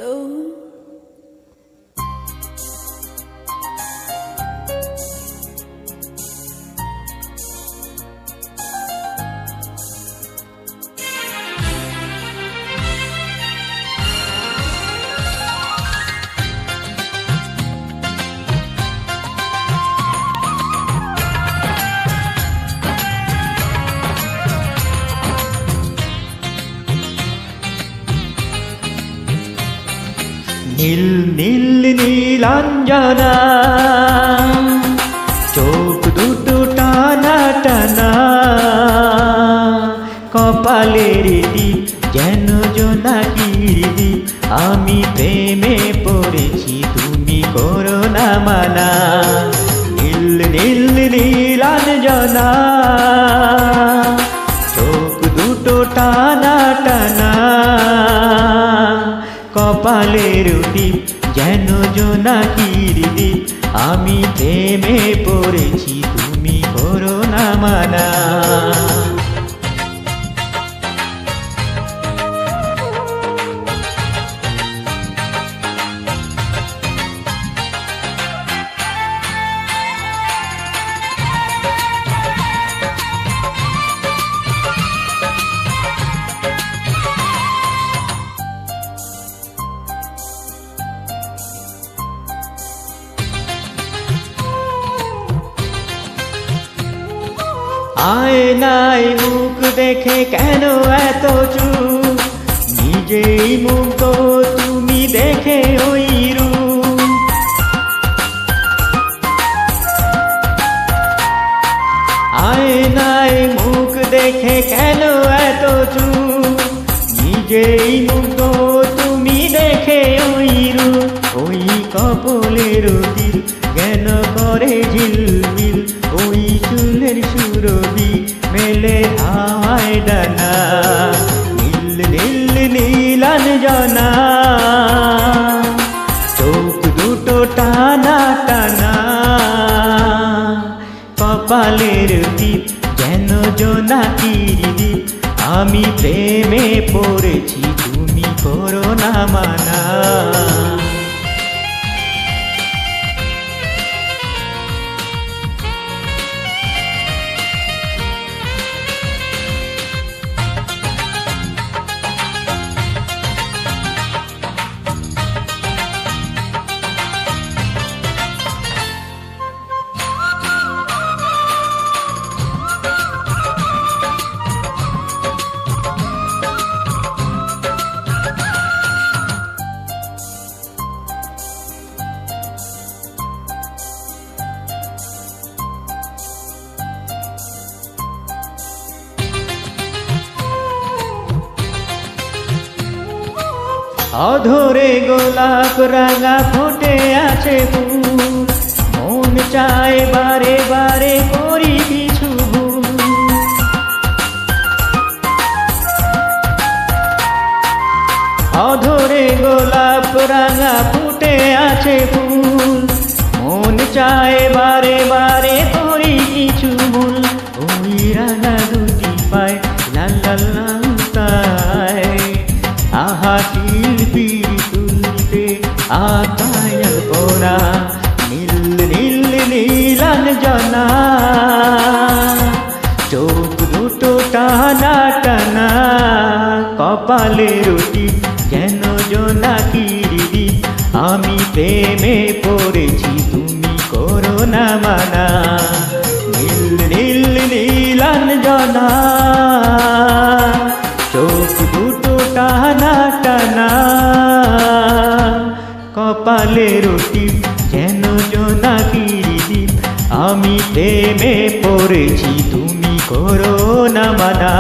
alone. নীল নীল নীলাঞ্জনা চোখ দুটো টানা টানা কপালের দ্বীপ যেন জোনাকির দ্বীপ আমি প্রেমে পড়েছি তুমি করো না মানা নীল নীল নীলাঞ্জনা চোখ দুটো টানা টানা কপালের দ্বীপ যেন জোনাকির দ্বীপ আমি প্রেমে পড়েছি তুমি করো না মানা আয়নায় মুখ দেখে কেন এত চুপ নিজেই মুগ্ধ তুমি দেখে ওই রূপ আয়নায় মুখ দেখে কেন এত চুপ নিজেই মুগ্ধ তুমি দেখে ওই রূপ ওই কপলের তীর কেন করে ঝিলমিল ওই চুলের সুরভি মেলে হাওয়ায় ডানা নীল নীল নীলাঞ্জনা চোখ দুটো টানা টানা কপালের দ্বীপ যেন জোনাকির দ্বীপ আমি প্রেমে পড়েছি তুমি করো না মানা অধরে গোলাপ রাঙা ফুটে আছে ফুল মন চায় বারে বারে করি কিছু ভুল অধরে গোলাপ রাঙা ফুটে আছে ফুল মন চায় বারে বারে করি কিছু ভুল ওই রাঙা দুটি পায় লাল লাল লাল তাই আহা শিল্পীর তুলতে আকায়াল পোড়া নীল নীল নীলাঞ্জনা চোখ দুটো টানা টানা কপালের দ্বীপ যেন জোনাকির দ্বীপ আমি প্রেমে পড়েছি তুমি করো না মানা নীল নীল নীলাঞ্জনা চোখ দুটো টানা টানা কপালের দ্বীপ যেন জোনাকির দ্বীপ আমি প্রেমে পড়েছি তুমি করো না মানা।